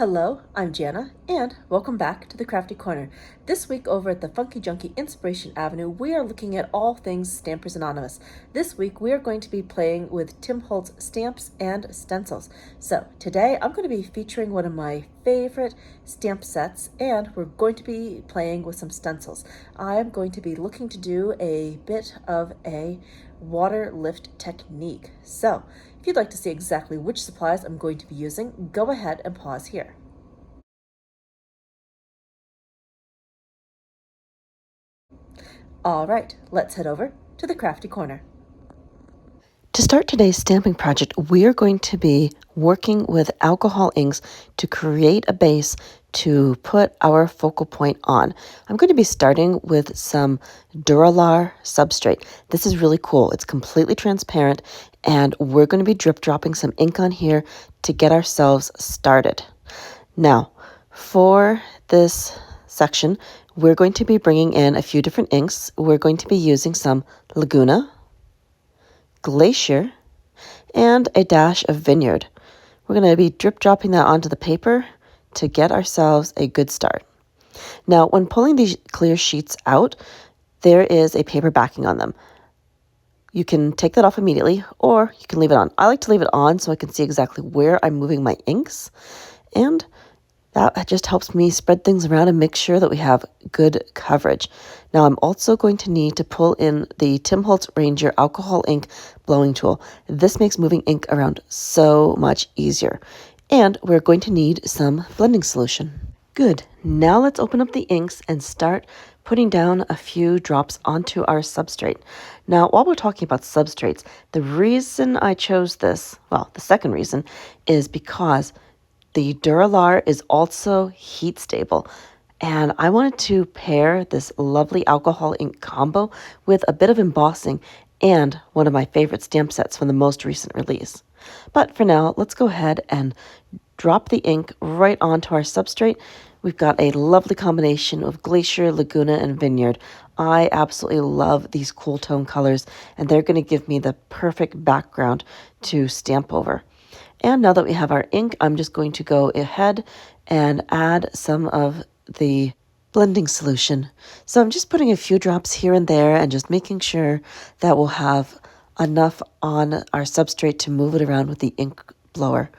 Hello, I'm Janna, and welcome back to the Crafty Corner. This week over at the Funkie Junkie Inspiration Ave, we are looking at all things Stampers Anonymous. This week we are going to be playing with Tim Holtz stamps and stencils. So today I'm going to be featuring one of my favorite stamp sets, and we're going to be playing with some stencils. I'm going to be looking to do a bit of a water lift technique. So if you'd like to see exactly which supplies I'm going to be using, go ahead and pause here. All right, let's head over to the Crafty Corner. To start today's stamping project, we are going to be working with alcohol inks to create a base to put our focal point on. I'm going to be starting with some Dura-Lar substrate. This is really cool. It's completely transparent, and we're going to be drip dropping some ink on here to get ourselves started. Now, for this section, we're going to be bringing in a few different inks. We're going to be using some Laguna, Glacier, and a dash of Vineyard. We're going to be drip dropping that onto the paper to get ourselves a good start. Now, when pulling these clear sheets out, there is a paper backing on them. You can take that off immediately, or you can leave it on. I like to leave it on so I can see exactly where I'm moving my inks, and that just helps me spread things around and make sure that we have good coverage. Now I'm also going to need to pull in the Tim Holtz Ranger alcohol ink blowing tool. This makes moving ink around so much easier. And we're going to need some blending solution. Good. Now let's open up the inks and start putting down a few drops onto our substrate. Now, while we're talking about substrates, the reason I chose this, well, the second reason, is because the Dura-Lar is also heat stable, and I wanted to pair this lovely alcohol ink combo with a bit of embossing and one of my favorite stamp sets from the most recent release. But for now, let's go ahead and drop the ink right onto our substrate. We've got a lovely combination of Glacier, Laguna, and Vineyard. I absolutely love these cool tone colors, and they're going to give me the perfect background to stamp over. And now that we have our ink, I'm just going to go ahead and add some of the blending solution. So I'm just putting a few drops here and there and just making sure that we'll have enough on our substrate to move it around with the ink blower.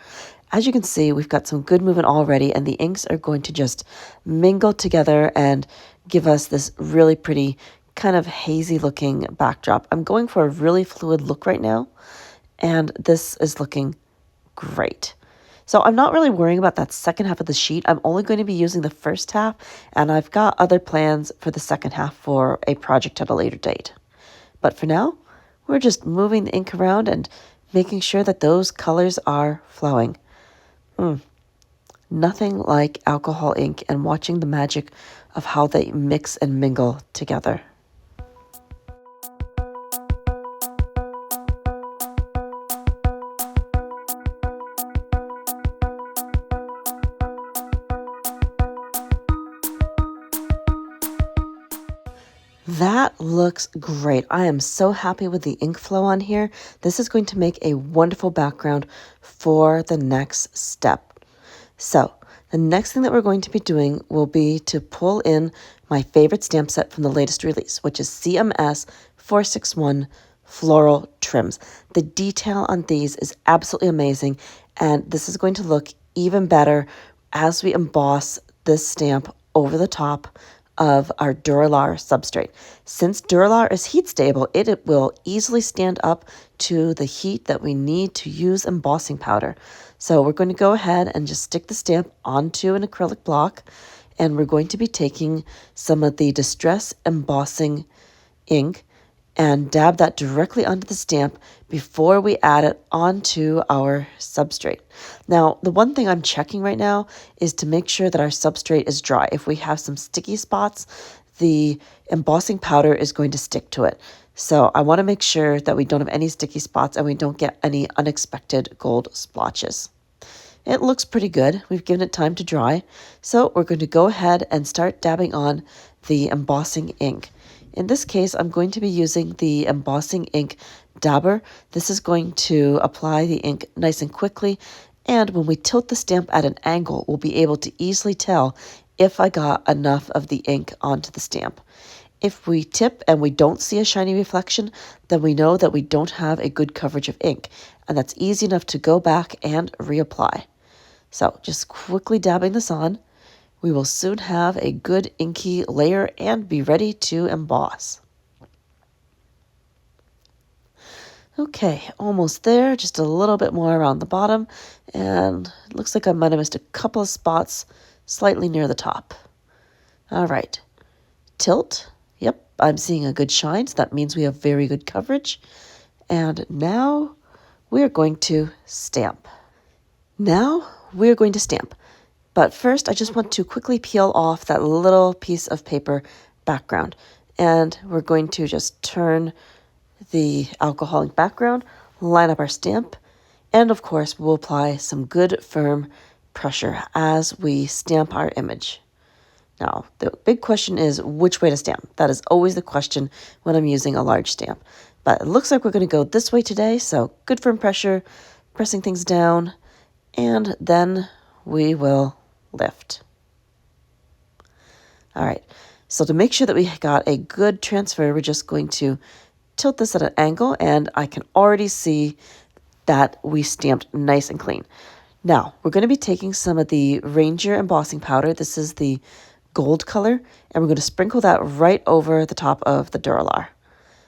As you can see, we've got some good movement already, and the inks are going to just mingle together and give us this really pretty kind of hazy looking backdrop. I'm going for a really fluid look right now, and this is looking great. So I'm not really worrying about that second half of the sheet. I'm only going to be using the first half, and I've got other plans for the second half for a project at a later date. But for now, we're just moving the ink around and making sure that those colors are flowing. Nothing like alcohol ink and watching the magic of how they mix and mingle together. That looks great. I am so happy with the ink flow on here. This is going to make a wonderful background for the next step. So the next thing that we're going to be doing will be to pull in my favorite stamp set from the latest release, which is CMS 461 Floral Trims. The detail on these is absolutely amazing, and this is going to look even better as we emboss this stamp over the top of our Dura-Lar substrate. Since Dura-Lar is heat stable, it will easily stand up to the heat that we need to use embossing powder. So we're going to go ahead and just stick the stamp onto an acrylic block, and we're going to be taking some of the Distress Embossing ink and dab that directly onto the stamp before we add it onto our substrate. Now, the one thing I'm checking right now is to make sure that our substrate is dry. If we have some sticky spots, the embossing powder is going to stick to it. So I want to make sure that we don't have any sticky spots and we don't get any unexpected gold splotches. It looks pretty good. We've given it time to dry. So we're going to go ahead and start dabbing on the embossing ink. In this case, I'm going to be using the Embossing Ink dabber. This is going to apply the ink nice and quickly And when we tilt the stamp at an angle, we'll be able to easily tell if I got enough of the ink onto the stamp. If we tip and we don't see a shiny reflection, then we know that we don't have a good coverage of ink, and that's easy enough to go back and reapply. So just quickly dabbing this on, we will soon have a good inky layer and be ready to emboss. Okay, almost there, just a little bit more around the bottom, and it looks like I might have missed a couple of spots slightly near the top. All right, tilt. Yep, I'm seeing a good shine, so that means we have very good coverage. And now we're going to stamp. But first, I just want to quickly peel off that little piece of paper background. And we're going to just turn the alcohol ink background, line up our stamp, and of course, we'll apply some good firm pressure as we stamp our image. Now, the big question is which way to stamp. That is always the question when I'm using a large stamp. But it looks like we're going to go this way today, so good firm pressure, pressing things down, and then we will lift. All right, so to make sure that we got a good transfer, we're just going to tilt this at an angle, and I can already see that we stamped nice and clean. Now, we're going to be taking some of the Ranger embossing powder. This is the gold color, and we're going to sprinkle that right over the top of the Dura-Lar.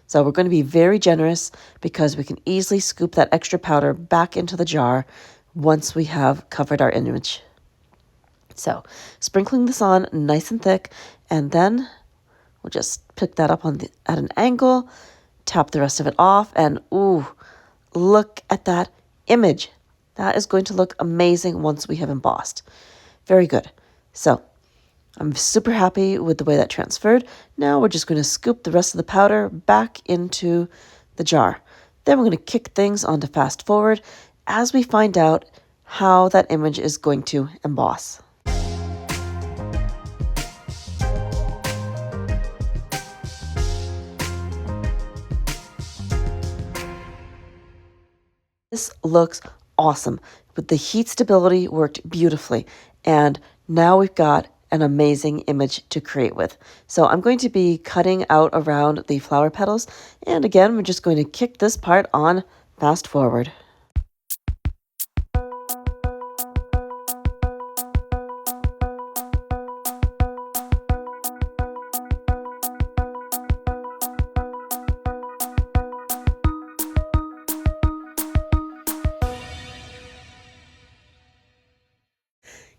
So we're going to be very generous because we can easily scoop that extra powder back into the jar once we have covered our image. So sprinkling this on nice and thick, and then we'll just pick that up at an angle, tap the rest of it off, and ooh, look at that image. That is going to look amazing once we have embossed. Very good. So I'm super happy with the way that transferred. Now we're just going to scoop the rest of the powder back into the jar. Then we're going to kick things onto fast forward as we find out how that image is going to emboss. This looks awesome, but the heat stability worked beautifully, and now we've got an amazing image to create with. So I'm going to be cutting out around the flower petals, and again, we're just going to kick this part on fast forward.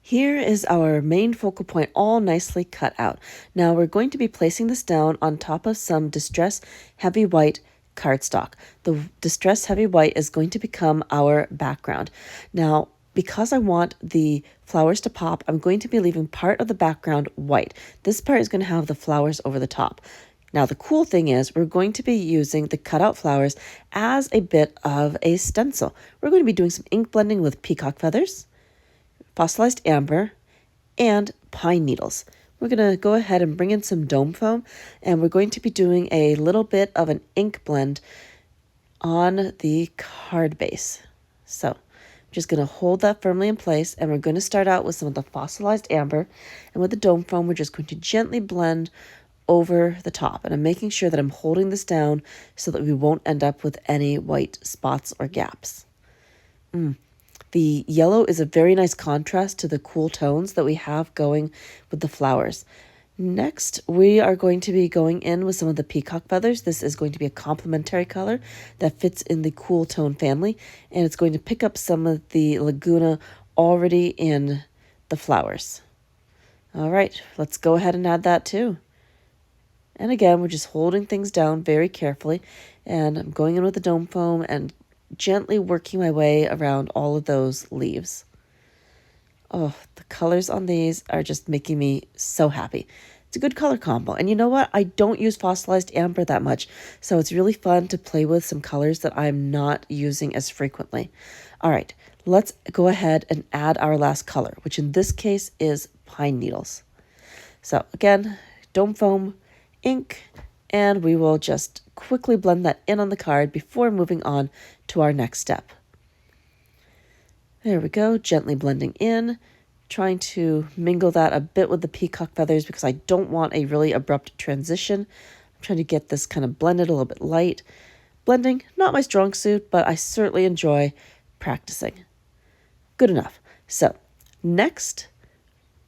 Here is our main focal point all nicely cut out. Now we're going to be placing this down on top of some Distress Heavy White cardstock. The Distress Heavy White is going to become our background. Now, because I want the flowers to pop, I'm going to be leaving part of the background white. This part is going to have the flowers over the top. Now, the cool thing is we're going to be using the cutout flowers as a bit of a stencil. We're going to be doing some ink blending with peacock feathers, fossilized amber, and pine needles. We're going to go ahead and bring in some dome foam, and we're going to be doing a little bit of an ink blend on the card base. So I'm just going to hold that firmly in place, and we're going to start out with some of the fossilized amber, and with the dome foam, we're just going to gently blend over the top. And I'm making sure that I'm holding this down so that we won't end up with any white spots or gaps. The yellow is a very nice contrast to the cool tones that we have going with the flowers. Next, we are going to be going in with some of the peacock feathers. This is going to be a complementary color that fits in the cool tone family, and it's going to pick up some of the Laguna already in the flowers. All right, let's go ahead and add that too. And again, we're just holding things down very carefully, and I'm going in with the dome foam and gently working my way around all of those leaves. Oh, the colors on these are just making me so happy. It's a good color combo. And you know what? I don't use fossilized amber that much, so it's really fun to play with some colors that I'm not using as frequently. All right, let's go ahead and add our last color, which in this case is pine needles. So again, dome foam, ink, and we will just quickly blend that in on the card before moving on to our next step. There we go, gently blending in, trying to mingle that a bit with the peacock feathers because I don't want a really abrupt transition. I'm trying to get this kind of blended a little bit light. Blending, not my strong suit, but I certainly enjoy practicing. Good enough. So next,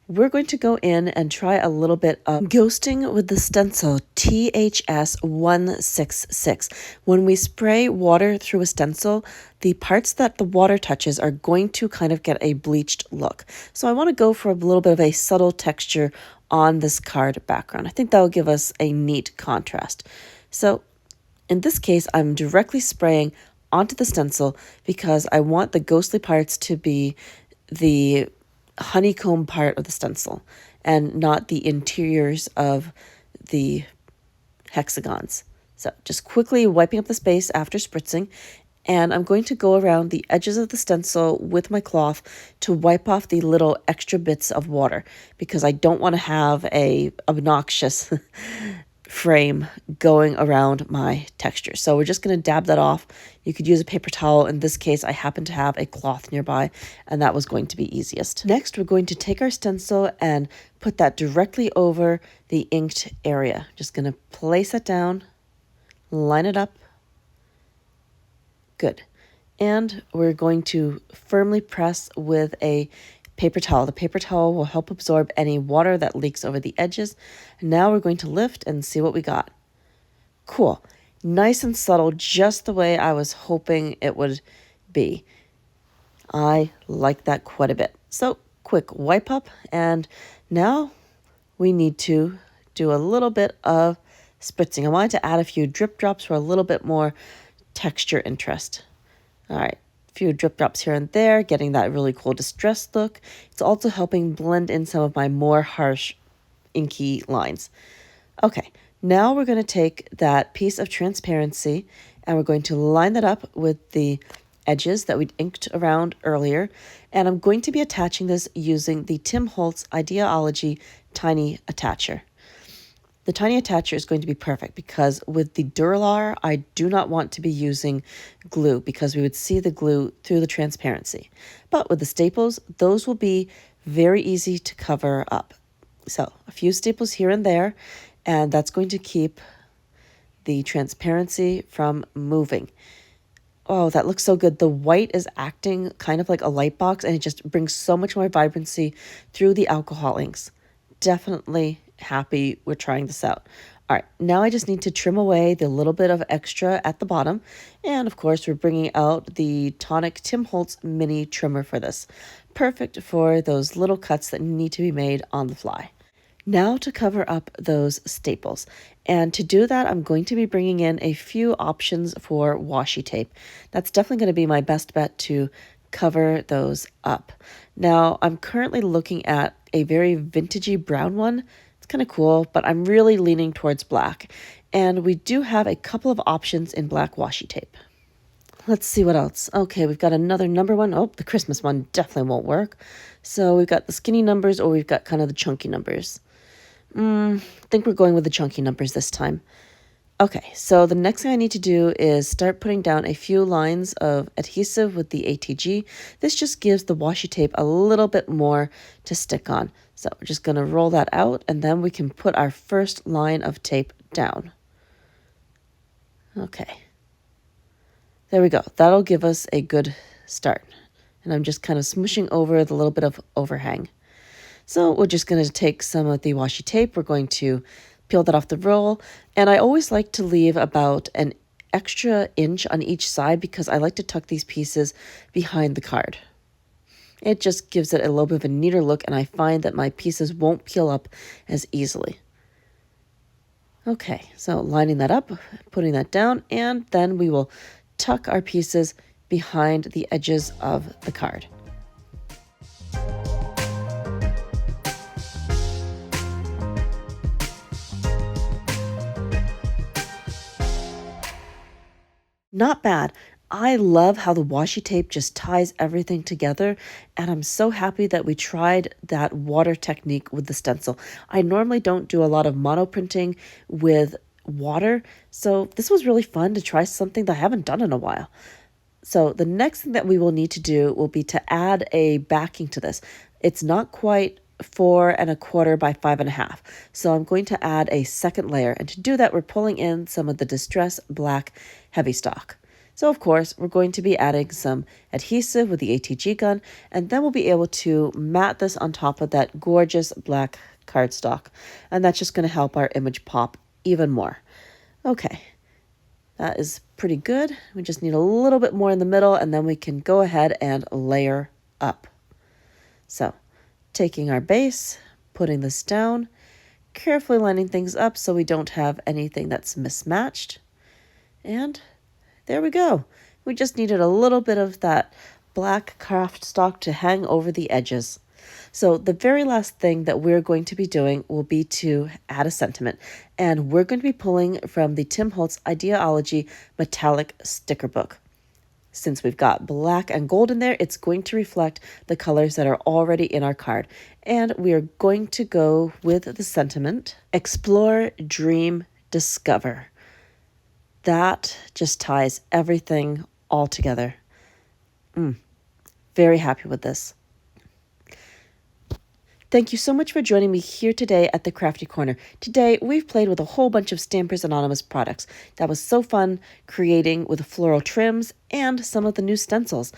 we're going to go in and try a little bit of ghosting with the Stencil THS166. When we spray water through a stencil, the parts that the water touches are going to kind of get a bleached look. So I want to go for a little bit of a subtle texture on this card background. I think that will give us a neat contrast. So in this case, I'm directly spraying onto the stencil because I want the ghostly parts to be the honeycomb part of the stencil and not the interiors of the hexagons. So just quickly wiping up the space after spritzing, and I'm going to go around the edges of the stencil with my cloth to wipe off the little extra bits of water because I don't want to have a obnoxious frame going around my texture. So we're just going to dab that off. You could use a paper towel. In this case, I happen to have a cloth nearby, and that was going to be easiest. Next, we're going to take our stencil and put that directly over the inked area. Just going to place it down, line it up. Good. And we're going to firmly press with a paper towel. The paper towel will help absorb any water that leaks over the edges. And now we're going to lift and see what we got. Cool. Nice and subtle, just the way I was hoping it would be. I like that quite a bit. So quick wipe up, and now we need to do a little bit of spritzing. I wanted to add a few drip drops for a little bit more texture interest. All right. Few drip drops here and there, getting that really cool distressed look. It's also helping blend in some of my more harsh inky lines. Okay, now we're going to take that piece of transparency and we're going to line that up with the edges that we inked around earlier. And I'm going to be attaching this using the Tim Holtz Ideology Tiny Attacher. The tiny attacher is going to be perfect because with the Dura-Lar, I do not want to be using glue because we would see the glue through the transparency. But with the staples, those will be very easy to cover up. So a few staples here and there, and that's going to keep the transparency from moving. Oh, that looks so good. The white is acting kind of like a light box, and it just brings so much more vibrancy through the alcohol inks. Definitely happy we're trying this out. All right, now I just need to trim away the little bit of extra at the bottom. And of course, we're bringing out the Tonic Tim Holtz mini trimmer for this. Perfect for those little cuts that need to be made on the fly. Now to cover up those staples. And to do that, I'm going to be bringing in a few options for washi tape. That's definitely going to be my best bet to cover those up. Now, I'm currently looking at a very vintagey brown one. It's kind of cool, but I'm really leaning towards black. And we do have a couple of options in black washi tape. Let's see what else. Okay, we've got another number one. Oh, the Christmas one definitely won't work. So we've got the skinny numbers, or we've got kind of the chunky numbers. I think we're going with the chunky numbers this time. Okay, so the next thing I need to do is start putting down a few lines of adhesive with the ATG. This just gives the washi tape a little bit more to stick on. So we're just going to roll that out, and then we can put our first line of tape down. Okay. There we go. That'll give us a good start. And I'm just kind of smooshing over the little bit of overhang. So we're just going to take some of the washi tape. We're going to peel that off the roll. And I always like to leave about an extra inch on each side because I like to tuck these pieces behind the card. It just gives it a little bit of a neater look, and I find that my pieces won't peel up as easily. Okay, so lining that up, putting that down, and then we will tuck our pieces behind the edges of the card. Not bad. I love how the washi tape just ties everything together, and I'm so happy that we tried that water technique with the stencil. I normally don't do a lot of mono printing with water, so this was really fun to try something that I haven't done in a while. So the next thing that we will need to do will be to add a backing to this. It's not quite 4¼ by 5½. So I'm going to add a second layer. And to do that, we're pulling in some of the Distress Black Heavy Stock. So of course, we're going to be adding some adhesive with the ATG gun, and then we'll be able to mat this on top of that gorgeous black cardstock. And that's just going to help our image pop even more. Okay, that is pretty good. We just need a little bit more in the middle, and then we can go ahead and layer up. So, taking our base, putting this down, carefully lining things up so we don't have anything that's mismatched. And there we go. We just needed a little bit of that black craft stock to hang over the edges. So the very last thing that we're going to be doing will be to add a sentiment. And we're going to be pulling from the Tim Holtz Ideology Metallic Sticker Book. Since we've got black and gold in there, it's going to reflect the colors that are already in our card. And we are going to go with the sentiment, Explore, Dream, Discover. That just ties everything all together. Very happy with this. Thank you so much for joining me here today at the Crafty Corner. Today, we've played with a whole bunch of Stampers Anonymous products. That was so fun creating with floral trims and some of the new stencils.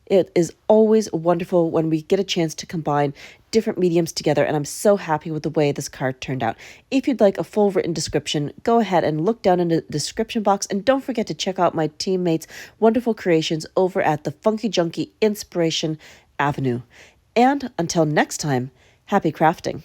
It is always wonderful when we get a chance to combine different mediums together, and I'm so happy with the way this card turned out. If you'd like a full written description, go ahead and look down in the description box, and don't forget to check out my teammates' wonderful creations over at the Funkie Junkie Inspiration Avenue. And until next time, happy crafting.